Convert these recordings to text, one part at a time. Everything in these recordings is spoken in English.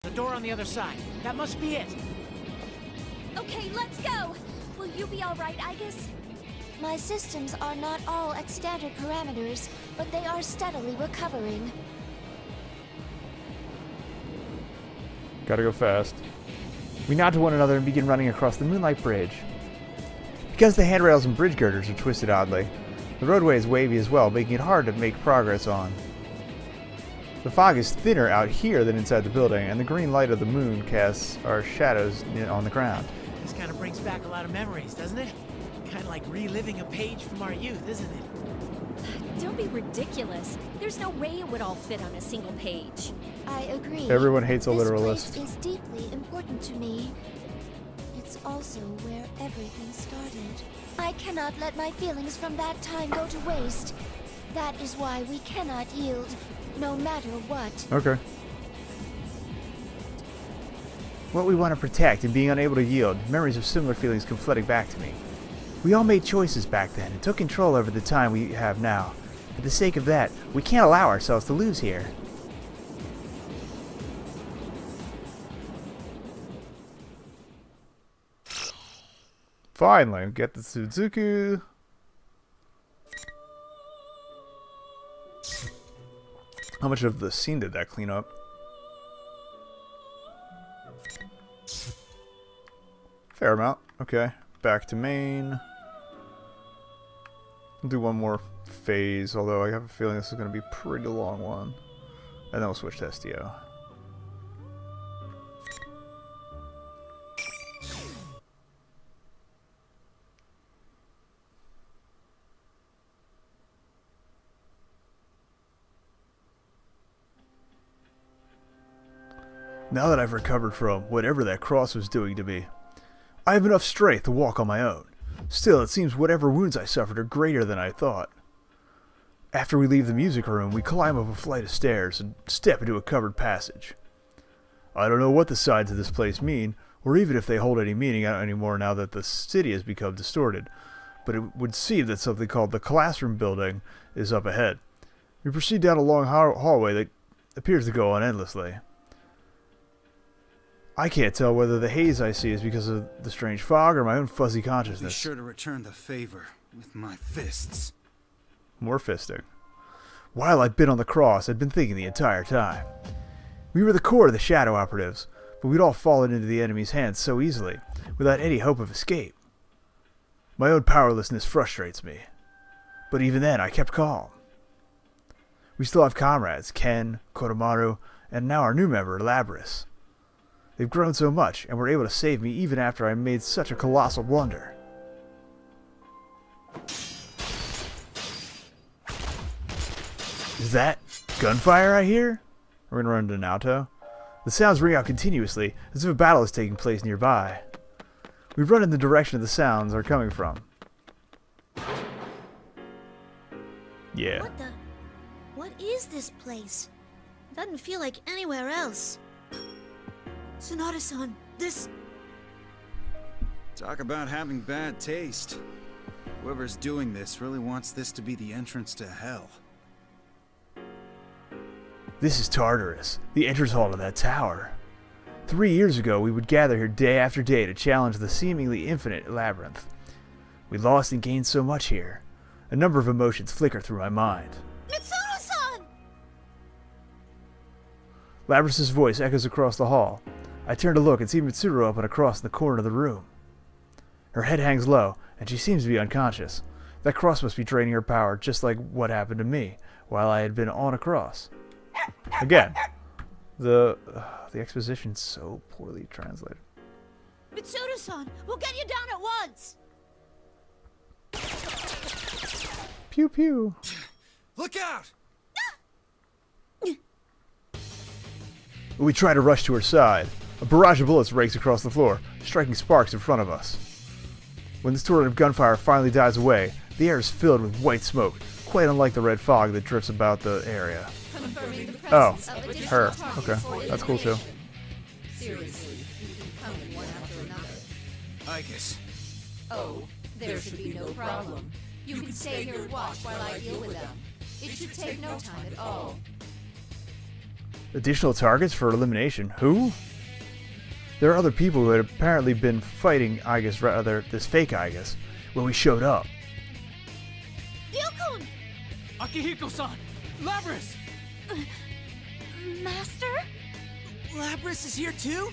The door on the other side. That must be it. Okay, let's go! Will you be alright, Igus? My systems are not all at standard parameters, but they are steadily recovering. Gotta go fast. We nod to one another and begin running across the Moonlight Bridge. Because the handrails and bridge girders are twisted oddly, the roadway is wavy as well, making it hard to make progress on. The fog is thinner out here than inside the building, and the green light of the moon casts our shadows on the ground. This kind of brings back a lot of memories, doesn't it? Kind of like reliving a page from our youth, isn't it? Don't be ridiculous. There's no way it would all fit on a single page. I agree. Everyone hates a literalist. This place is deeply important to me. It's also where everything started. I cannot let my feelings from that time go to waste. That is why we cannot yield, no matter what. Okay. What we want to protect and being unable to yield, memories of similar feelings come flooding back to me. We all made choices back then and took control over the time we have now. For the sake of that, we can't allow ourselves to lose here. Finally, get the Suzuki. How much of the scene did that clean up? Fair amount. Okay, back to main. We'll do one more phase, although I have a feeling this is going to be a pretty long one. And then we'll switch to STO. Now that I've recovered from whatever that cross was doing to me, I have enough strength to walk on my own. Still, it seems whatever wounds I suffered are greater than I thought. After we leave the music room, we climb up a flight of stairs and step into a covered passage. I don't know what the signs of this place mean, or even if they hold any meaning anymore now that the city has become distorted, but it would seem that something called the classroom building is up ahead. We proceed down a long hallway that appears to go on endlessly. I can't tell whether the haze I see is because of the strange fog or my own fuzzy consciousness. Be sure to return the favor with my fists. More fisting. While I'd been on the cross, I'd been thinking the entire time. We were the core of the Shadow Operatives, but we'd all fallen into the enemy's hands so easily, without any hope of escape. My own powerlessness frustrates me. But even then, I kept calm. We still have comrades, Ken, Koromaru, and now our new member, Labris. They've grown so much, and were able to save me even after I made such a colossal blunder. Is that gunfire I hear? We're gonna run into Naoto. The sounds ring out continuously, as if a battle is taking place nearby. We run in the direction the sounds are coming from. Yeah. What is this place? It doesn't feel like anywhere else. Sonata-san, this... Talk about having bad taste. Whoever's doing this really wants this to be the entrance to hell. This is Tartarus, the entrance hall to that tower. 3 years ago, we would gather here day after day to challenge the seemingly infinite labyrinth. We lost and gained so much here. A number of emotions flicker through my mind. Mitsuno-san! Labris's voice echoes across the hall. I turn to look and see Mitsuru up and across in the corner of the room. Her head hangs low, and she seems to be unconscious. That cross must be draining her power, just like what happened to me, while I had been on a cross. Again, the exposition's so poorly translated. Mitsuno-san, we'll get you down at once! Pew pew. Look out! We try to rush to her side. A barrage of bullets rakes across the floor, striking sparks in front of us. When this torrent of gunfire finally dies away, the air is filled with white smoke, quite unlike the red fog that drifts about the area. Oh, her. Okay, that's cool too. Seriously, you can come in one after another. Igus. Oh, there should be no problem. You can stay here and watch while I deal with them. It should take no time at all. Additional targets for elimination? Who? There are other people who had apparently been fighting Igus, rather, this fake Igus, when we showed up. Ryukun! Akihiko-san! Labris! Master? Labris is here too?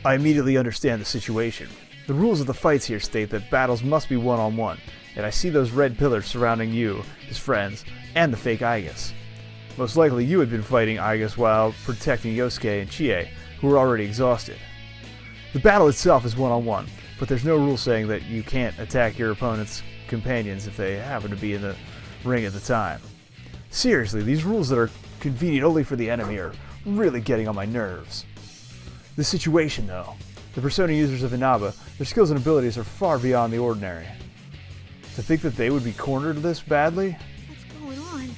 I immediately understand the situation. The rules of the fights here state that battles must be one-on-one, and I see those red pillars surrounding you, his friends, and the fake Igus. Most likely you had been fighting Igus while protecting Yosuke and Chie, who were already exhausted. The battle itself is one-on-one, but there's no rule saying that you can't attack your opponent's companions if they happen to be in the ring at the time. Seriously, these rules that are convenient only for the enemy are really getting on my nerves. The situation, though. The Persona users of Inaba, their skills and abilities are far beyond the ordinary. To think that they would be cornered this badly? What's going on?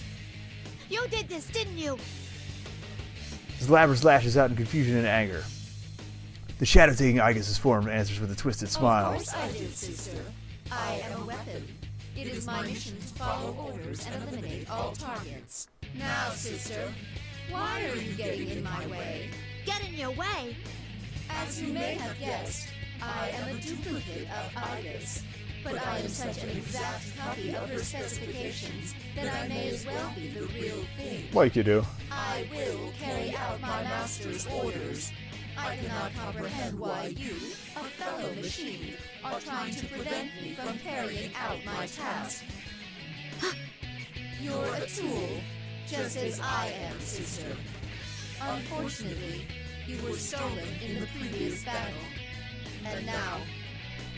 You did this, didn't you? As Labras lashes out in confusion and anger. The shadow-taking Igus' form answers with a twisted smile. Of course I did, sister. I am a weapon. It is my mission to follow orders and eliminate all targets. Now, sister, why are you getting in my way? Get in your way? As you may have guessed, I am a duplicate of Igus. But I am such an exact copy of her specifications that I may as well be the real thing. Like you do. I will carry out my master's orders. I cannot comprehend why you, a fellow machine, are trying to prevent me from carrying out my task. You're a tool, just as I am, sister. Unfortunately, you were stolen in the previous battle. And now,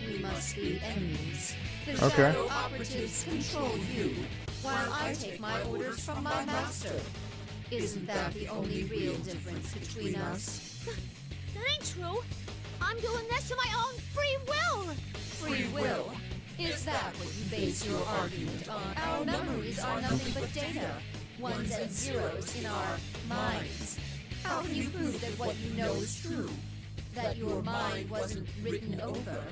we must be enemies. The Shadow Operatives control you, while I take my orders from my master. Isn't that the only real difference between us? That ain't true. I'm doing this of my own free will. Free will? Is that what you base your argument on? Our memories are nothing but data, ones and zeros in our minds. How can you prove that what you know is true? That your mind wasn't written over?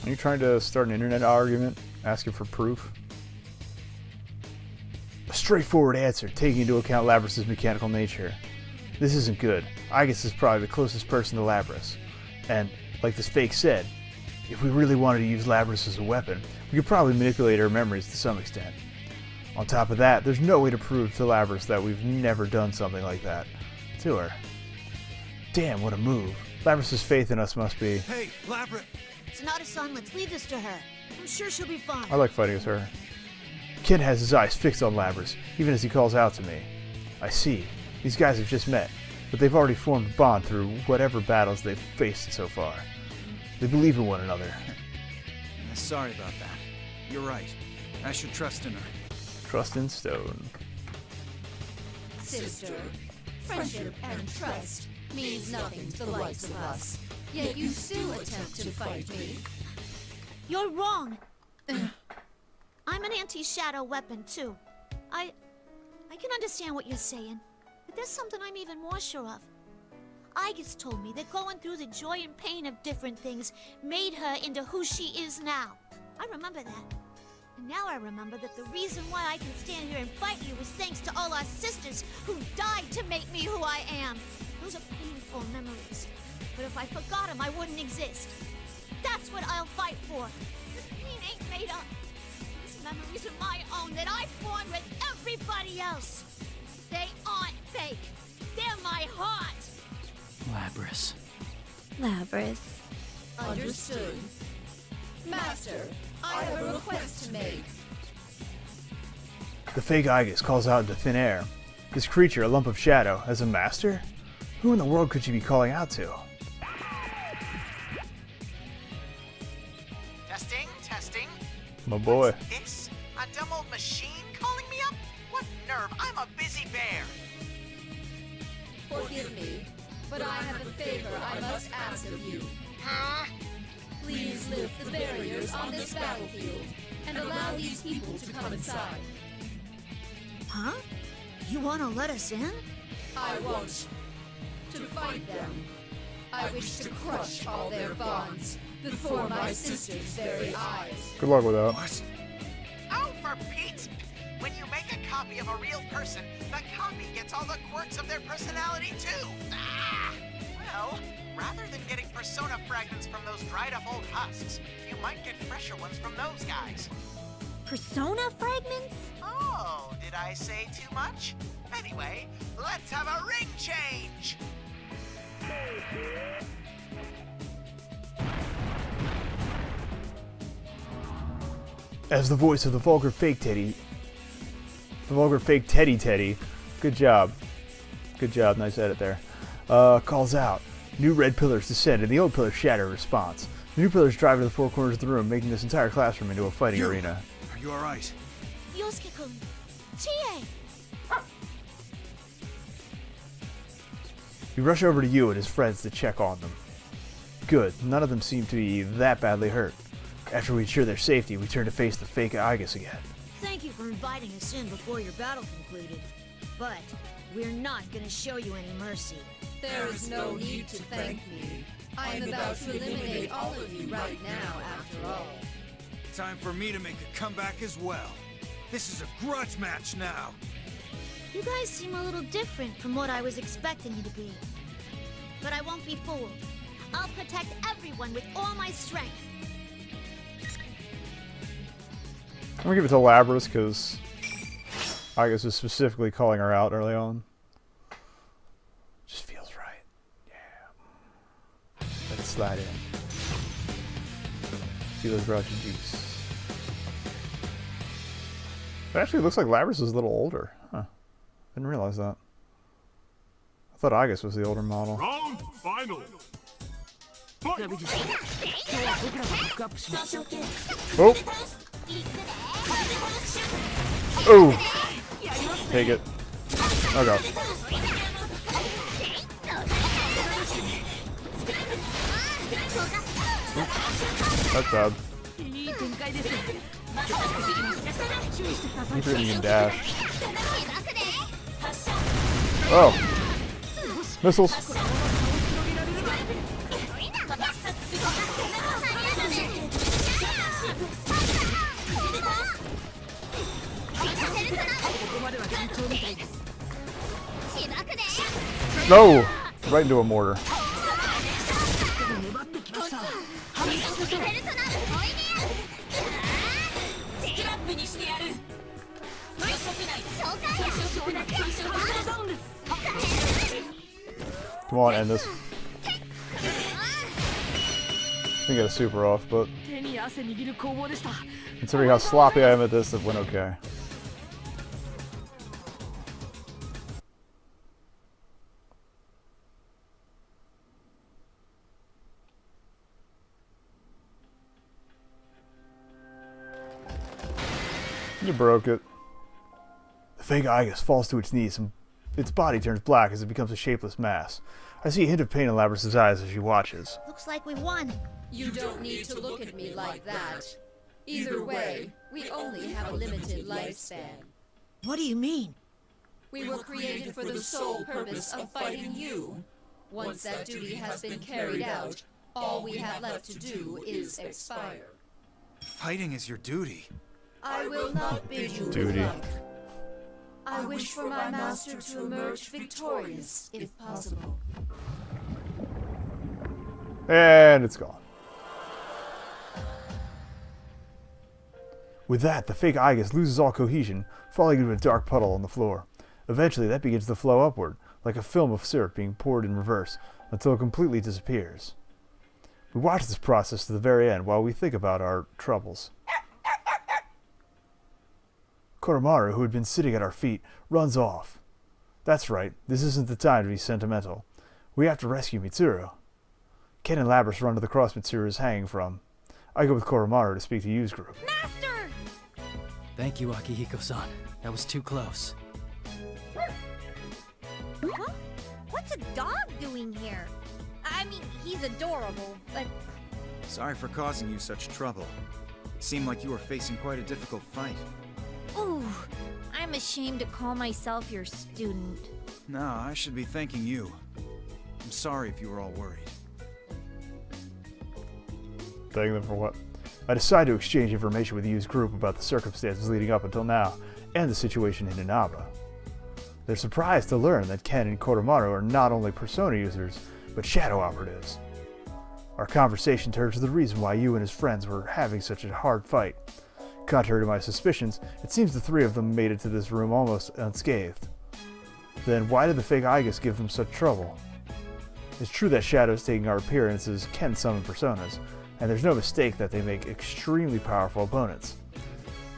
Are you trying to start an internet argument, asking for proof? A straightforward answer, taking into account Labras' mechanical nature. This isn't good. Igus is probably the closest person to Labras. And, like this fake said, if we really wanted to use Labras as a weapon, we could probably manipulate her memories to some extent. On top of that, there's no way to prove to Labras that we've never done something like that to her. Damn, what a move. Labras' faith in us must be... Hey, Labra! Sonata-san, let's leave this to her. I'm sure she'll be fine. I like fighting as her. Ken has his eyes fixed on Labras, even as he calls out to me. I see. These guys have just met, but they've already formed a bond through whatever battles they've faced so far. They believe in one another. Sorry about that. You're right. I should trust in her. Trust in stone. Sister, friendship and trust means nothing to the likes of us. Yet you still attempt to fight me. You're wrong. I'm an anti-shadow weapon, too. I can understand what you're saying, but there's something I'm even more sure of. Igus told me that going through the joy and pain of different things made her into who she is now. I remember that. And now I remember that the reason why I can stand here and fight you is thanks to all our sisters who died to make me who I am. Those are painful memories. But if I forgot them, I wouldn't exist. That's what I'll fight for. This pain ain't made up. These memories are my own that I formed with everybody else. They aren't fake. They're my heart. Labras. Labras. Understood. Master, I have a request to make. The fake Igus calls out into thin air. This creature, a lump of shadow, as a master? Who in the world could she be calling out to? Testing, testing. My boy. What's this? A dumb old machine calling me up? What nerve? I'm a busy bear. Forgive me, but I have a favor I must ask of you. Huh? Please lift the barriers on this battlefield and allow these people to come inside. Huh? You want to let us in? I won't. To fight them, I wish to crush all their bonds before my sister's very eyes. Good luck with that. What? Oh, for Pete! When you make a copy of a real person, the copy gets all the quirks of their personality too. Ah! Well, rather than getting persona fragments from those dried up old husks, you might get fresher ones from those guys. Persona fragments? Oh, did I say too much? Anyway, let's have a ring change! As the voice of the vulgar fake Teddy, good job, nice edit there, calls out, new red pillars descend and the old pillars shatter in response. The new pillars drive to the four corners of the room, making this entire classroom into a fighting arena. Are you alright? Yosuke-kun. Chie! We rush over to you and his friends to check on them. Good, none of them seem to be that badly hurt. After we ensure their safety, we turn to face the fake Igus again. Thank you for inviting us in before your battle concluded. But we're not gonna show you any mercy. There is no need to thank me. I am about to eliminate all of you right now, after all. Time for me to make a comeback as well. This is a grudge match now. You guys seem a little different from what I was expecting you to be. But I won't be fooled. I'll protect everyone with all my strength. I'm gonna give it to Labras because Igus was specifically calling her out early on. Just feels right. Yeah. Let it slide in. See those grudge and juice. It actually looks like Labras is a little older. Huh. Didn't realize that. I thought Igus was the older model. Round final. Oh! Oh! Take it. Oh god. That's bad. He didn't even dash. Oh! Missiles! No! Right into a mortar. Come on, end this. Didn't get a super off, but considering how sloppy I am at this, it went okay. You broke it. The fake Igus falls to its knees and its body turns black as it becomes a shapeless mass. I see a hint of pain in Labras' eyes as she watches. Looks like we won. You don't need to look at me like that. Either way, we only have a limited lifespan. What do you mean? We were created for the sole purpose of fighting you. Once that duty has been carried out, all we have left to do is expire. Fighting is your duty. I will not bid you good luck. I wish for my master to emerge victorious, if possible. And it's gone. With that, the fake Igus loses all cohesion, falling into a dark puddle on the floor. Eventually, that begins to flow upward, like a film of syrup being poured in reverse, until it completely disappears. We watch this process to the very end while we think about our troubles. Koromaru, who had been sitting at our feet, runs off. That's right, this isn't the time to be sentimental. We have to rescue Mitsuru. Ken and Labras run to the cross Mitsuru is hanging from. I go with Koromaru to speak to Yu's group. Master! Thank you, Akihiko-san. That was too close. Huh? What's a dog doing here? I mean, he's adorable, but... Sorry for causing you such trouble. It seemed like you were facing quite a difficult fight. Ooh, I'm ashamed to call myself your student. No, I should be thanking you. I'm sorry if you were all worried. Thank them for what? I decide to exchange information with Yu's group about the circumstances leading up until now. and the situation in Inaba. They're surprised to learn that Ken and Koromaru are not only Persona users, but shadow operatives. Our conversation turns to the reason why you and his friends were having such a hard fight. Contrary to my suspicions, it seems the three of them made it to this room almost unscathed. Then why did the fake Igus give them such trouble? It's true that shadows taking our appearances can summon personas, and there's no mistake that they make extremely powerful opponents.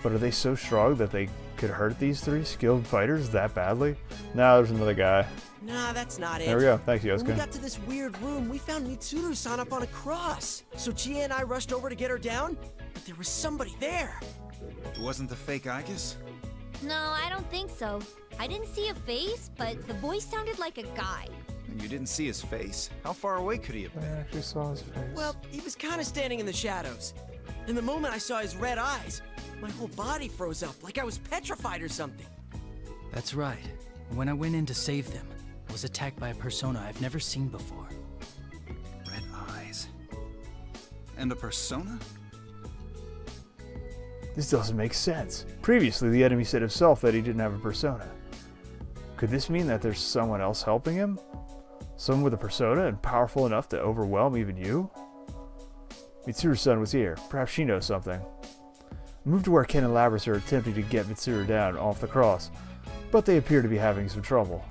But are they so strong that they could hurt these three skilled fighters that badly? No, there's another guy. Nah, that's not it. There we go. Thanks, Yosuke. When we got to this weird room, we found Mitsuru-san up on a cross. So Chie and I rushed over to get her down, but there was somebody there. It wasn't the fake Igus? No, I don't think so. I didn't see a face, but the voice sounded like a guy. And you didn't see his face? How far away could he have I been? actually saw his face. Well, he was kind of standing in the shadows. And the moment I saw his red eyes, my whole body froze up, like I was petrified or something. That's right. When I went in to save them, I was attacked by a persona I've never seen before. Red eyes. And a persona? This doesn't make sense. Previously, the enemy said himself that he didn't have a persona. Could this mean that there's someone else helping him? Someone with a persona and powerful enough to overwhelm even you? Mitsuru-san was here. Perhaps she knows something. I moved to where Ken and Labras are attempting to get Mitsuru down off the cross, but they appear to be having some trouble.